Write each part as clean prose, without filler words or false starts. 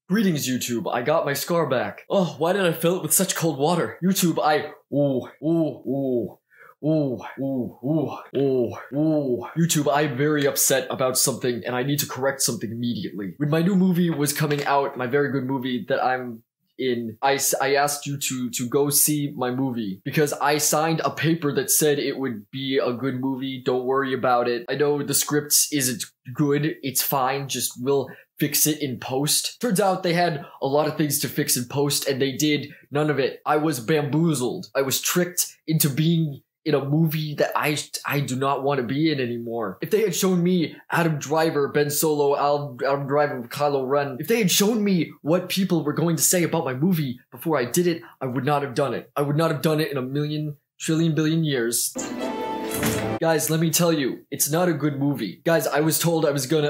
Greetings, YouTube. I got my scar back. Oh, why did I fill it with such cold water? YouTube, YouTube, I'm very upset about something and I need to correct something immediately. When my new movie was coming out, my very good movie that I'm in, I asked you to go see my movie because I signed a paper that said it would be a good movie. Don't worry about it. I know the script isn't good. It's fine. Just we'll fix it in post. Turns out they had a lot of things to fix in post and they did none of it. I was bamboozled. I was tricked into being in a movie that I do not want to be in anymore. If they had shown me Adam Driver, Ben Solo, Adam Driver, Kylo Ren, if they had shown me what people were going to say about my movie before I did it, I would not have done it. I would not have done it in a million, trillion, billion years. Guys, let me tell you, it's not a good movie. Guys, I was told I was going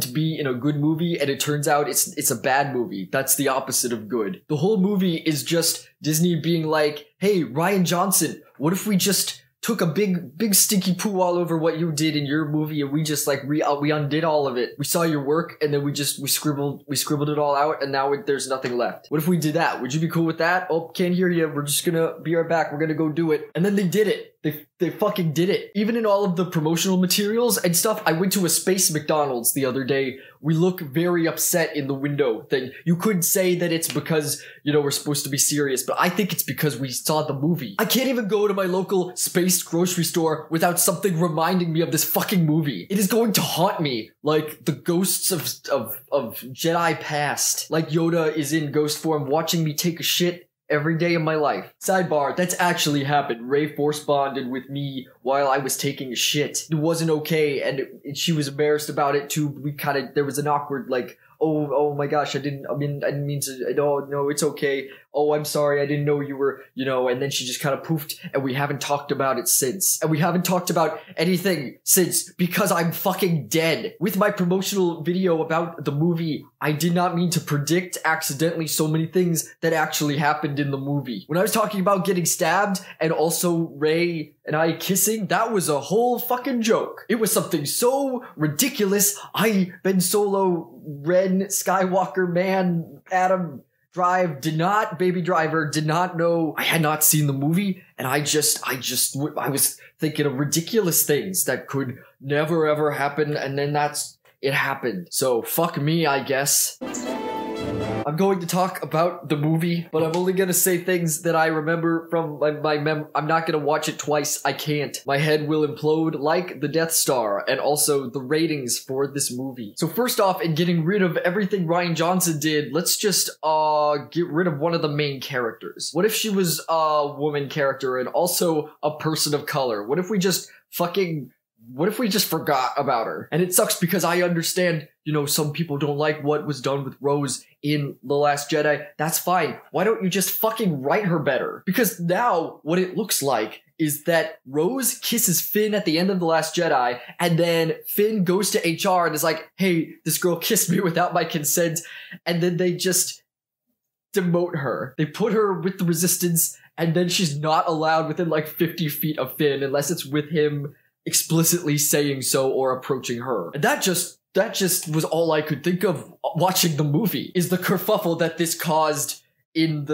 to be in a good movie, and it turns out it's a bad movie. That's the opposite of good. The whole movie is just Disney being like, hey, Rian Johnson, what if we just took a big stinky poo all over what you did in your movie and we just like we undid all of it. We saw your work and then we scribbled it all out and now there's nothing left. What if we did that? Would you be cool with that? Oh, can't hear you. We're just gonna be right back. We're gonna go do it. And then they did it. They fucking did it. Even in all of the promotional materials and stuff, I went to a space McDonald's the other day. We look very upset in the window thing. You could say that it's because, you know, we're supposed to be serious, but I think it's because we saw the movie. I can't even go to my local space grocery store without something reminding me of this fucking movie. It is going to haunt me like the ghosts of Jedi past. Like Yoda is in ghost form watching me take a shit every day of my life. Sidebar, that's actually happened. Ray force bonded with me while I was taking a shit. It wasn't okay, and she was embarrassed about it too. There was an awkward, like, oh my gosh, I didn't mean to, no, it's okay. Oh, I'm sorry, I didn't know you were, you know, and then she just kind of poofed, and we haven't talked about it since. And we haven't talked about anything since, because I'm fucking dead. With my promotional video about the movie, I did not mean to predict accidentally so many things that actually happened in the movie. When I was talking about getting stabbed, and also Ray and I kissing, that was a whole fucking joke. It was something so ridiculous, Ben Solo, Ren, Skywalker, man, Adam, Baby Driver, did not know. I had not seen the movie, and I was thinking of ridiculous things that could never ever happen, and then it happened. So fuck me, I guess. I'm going to talk about the movie, but I'm only going to say things that I remember from I'm not going to watch it twice. I can't. My head will implode like the Death Star, and also the ratings for this movie. So first off, in getting rid of everything Rian Johnson did, let's just get rid of one of the main characters. What if she was a woman character and also a person of color? What if we just forgot about her? And it sucks because I understand, you know, some people don't like what was done with Rose in The Last Jedi. That's fine. Why don't you just fucking write her better? Because now what it looks like is that Rose kisses Finn at the end of The Last Jedi, and then Finn goes to HR and is like, hey, this girl kissed me without my consent, and then they just demote her. They put her with the Resistance, and then she's not allowed within like 50 feet of Finn unless it's with him explicitly saying so or approaching her. And that just was all I could think of watching the movie, is the kerfuffle that this caused in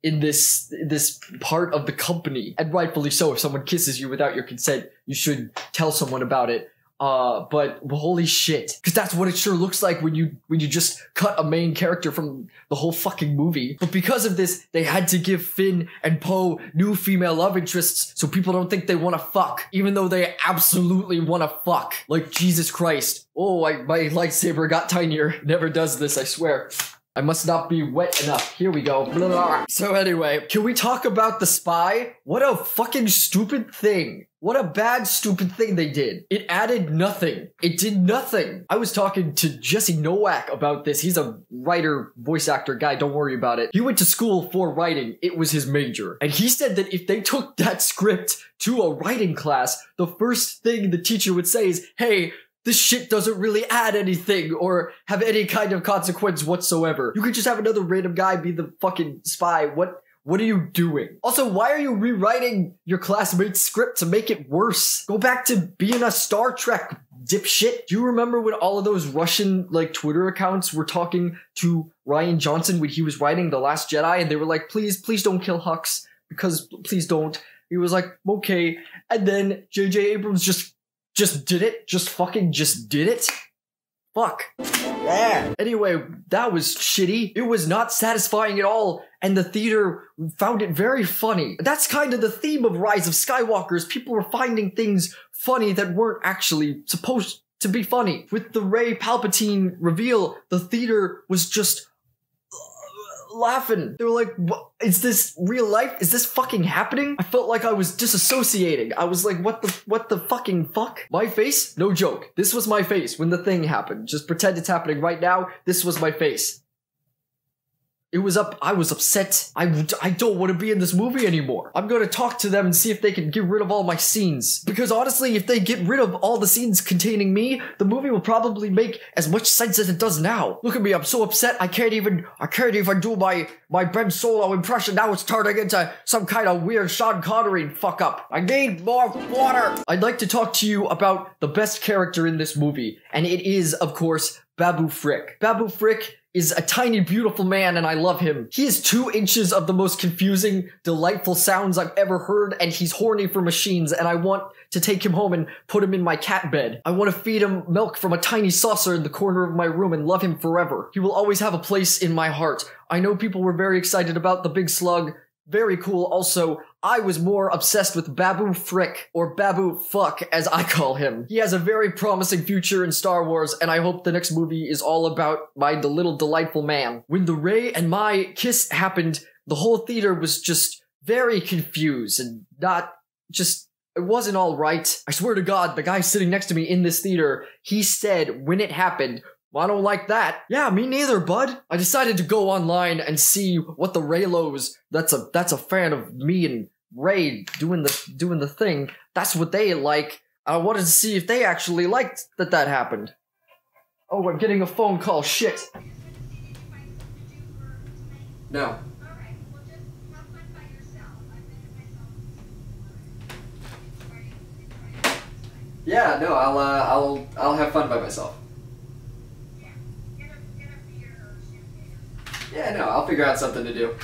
this part of the company. And rightfully so. If someone kisses you without your consent, you should tell someone about it. But holy shit. Because that's what it sure looks like when you just cut a main character from the whole fucking movie. But because of this, they had to give Finn and Poe new female love interests so people don't think they want to fuck, even though they absolutely want to fuck. Like, Jesus Christ. Oh, my lightsaber got tinier. Never does this, I swear. I must not be wet enough. Here we go. Blah, blah. So anyway, can we talk about The Spy? What a fucking stupid thing. What a bad, stupid thing they did. It added nothing. It did nothing. I was talking to Jesse Nowak about this. He's a writer, voice actor guy. Don't worry about it. He went to school for writing. It was his major. And he said that if they took that script to a writing class, the first thing the teacher would say is, hey, this shit doesn't really add anything or have any kind of consequence whatsoever. You could just have another random guy be the fucking spy. What are you doing? Also, why are you rewriting your classmate's script to make it worse? Go back to being a Star Trek dipshit. Do you remember when all of those Russian, like, Twitter accounts were talking to Rian Johnson when he was writing The Last Jedi, and they were like, please don't kill Hux, because please don't. He was like, okay. And then JJ Abrams just did it. Just did it. Fuck. Yeah. Anyway, that was shitty. It was not satisfying at all, and the theater found it very funny. That's kind of the theme of Rise of Skywalker, is people were finding things funny that weren't actually supposed to be funny. With the Rey Palpatine reveal, the theater was just laughing. They were like, what? Is this real life? Is this fucking happening? I felt like I was disassociating. I was like, what the fucking fuck? My face? No joke. This was my face when the thing happened. Just pretend it's happening right now. This was my face. I was upset. I don't want to be in this movie anymore. I'm going to talk to them and see if they can get rid of all my scenes. Because honestly, if they get rid of all the scenes containing me, the movie will probably make as much sense as it does now. Look at me, I'm so upset I can't even do my Ben Solo impression. Now it's turning into some kind of weird Sean Connery fuck up. I need more water. I'd like to talk to you about the best character in this movie, and it is, of course, Babu Frick. Babu Frick is a tiny, beautiful man, and I love him. He has 2 inches of the most confusing, delightful sounds I've ever heard, and he's horny for machines, and I want to take him home and put him in my cat bed. I want to feed him milk from a tiny saucer in the corner of my room and love him forever. He will always have a place in my heart. I know people were very excited about the big slug. Very cool. Also, I was more obsessed with Babu Frick, or Babu Fuck, as I call him. He has a very promising future in Star Wars, and I hope the next movie is all about the little delightful man. When the Rey and my kiss happened, the whole theater was just very confused and it wasn't all right. I swear to God, the guy sitting next to me in this theater, he said when it happened, I don't like that. Yeah, me neither, bud. I decided to go online and see what the Reylos, that's a fan of me and Rey doing the thing, that's what they like. I wanted to see if they actually liked that happened. Oh, I'm getting a phone call. Shit. No. Yeah, no, I'll have fun by myself. Yeah, no, I'll figure out something to do.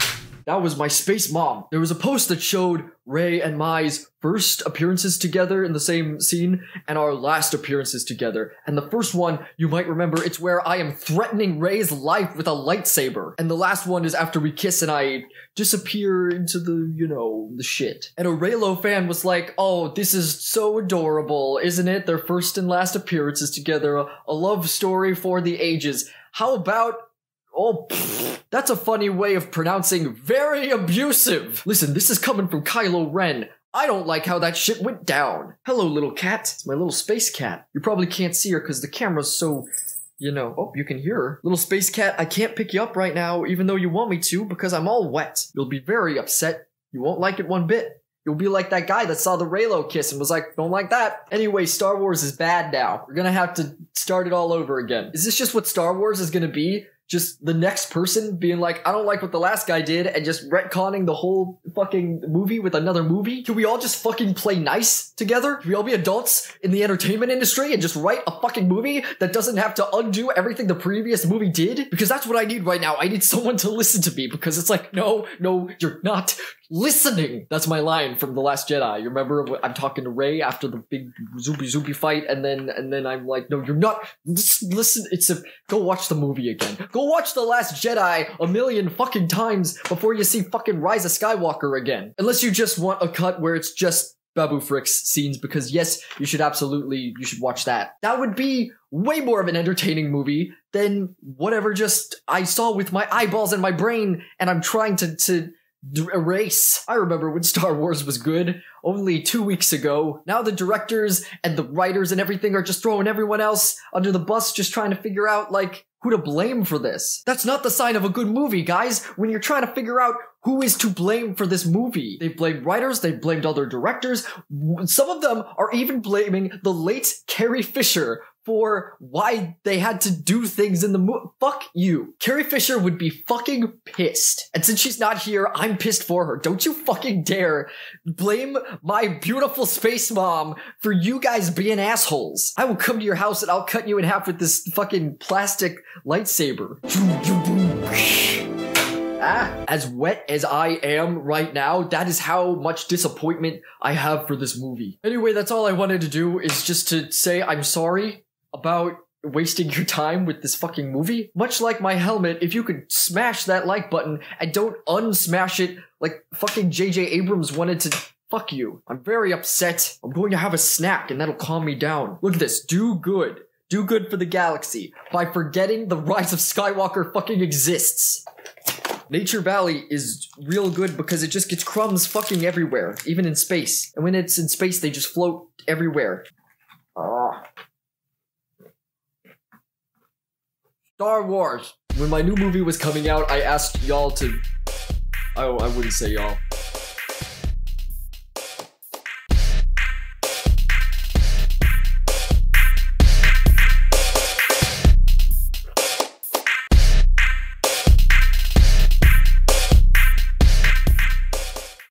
That was my space mom. There was a post that showed Rey and Mai's first appearances together in the same scene and our last appearances together. And the first one, you might remember, it's where I am threatening Rey's life with a lightsaber. And the last one is after we kiss and I disappear into the shit. And a Reylo fan was like, oh, this is so adorable, isn't it? Their first and last appearances together, a love story for the ages. How about... oh, that's a funny way of pronouncing very abusive. Listen, this is coming from Kylo Ren. I don't like how that shit went down. Hello, little cat. It's my little space cat. You probably can't see her because the camera's so, oh, you can hear her. Little space cat, I can't pick you up right now, even though you want me to, because I'm all wet. You'll be very upset. You won't like it one bit. You'll be like that guy that saw the Reylo kiss and was like, don't like that. Anyway, Star Wars is bad now. We're gonna have to start it all over again. Is this just what Star Wars is gonna be? Just the next person being like, I don't like what the last guy did, and just retconning the whole fucking movie with another movie? Can we all just fucking play nice together? Can we all be adults in the entertainment industry and just write a fucking movie that doesn't have to undo everything the previous movie did? Because that's what I need right now. I need someone to listen to me, because it's like, no, you're not listening. That's my line from The Last Jedi. You remember I'm talking to Rey after the big zoopy fight, and then I'm like, no, you're not. Listen, go watch the movie again. Go watch The Last Jedi a million fucking times before you see fucking Rise of Skywalker again. Unless you just want a cut where it's just Babu Frick's scenes, because yes, you should watch that. That would be way more of an entertaining movie than whatever just I saw with my eyeballs and my brain, and I'm trying to erase. I remember when Star Wars was good, only 2 weeks ago. Now the directors and the writers and everything are just throwing everyone else under the bus, just trying to figure out, like, who to blame for this. That's not the sign of a good movie, guys, when you're trying to figure out who is to blame for this movie. They've blamed writers, they've blamed other directors. Some of them are even blaming the late Carrie Fisher for why they had to do things in the movie. Fuck you. Carrie Fisher would be fucking pissed. And since she's not here, I'm pissed for her. Don't you fucking dare blame my beautiful space mom for you guys being assholes. I will come to your house and I'll cut you in half with this fucking plastic lightsaber. As wet as I am right now, that is how much disappointment I have for this movie. Anyway, that's all I wanted to do, is just to say I'm sorry about wasting your time with this fucking movie. Much like my helmet, if you could smash that like button and don't unsmash it like fucking JJ Abrams wanted to. Fuck you. I'm very upset. I'm going to have a snack and that'll calm me down. Look at this. Do good. Do good for the galaxy by forgetting the Rise of Skywalker fucking exists. Nature Valley is real good because it just gets crumbs fucking everywhere, even in space. And when it's in space, they just float everywhere. Star Wars. When my new movie was coming out, I asked y'all to... Oh, I wouldn't say y'all.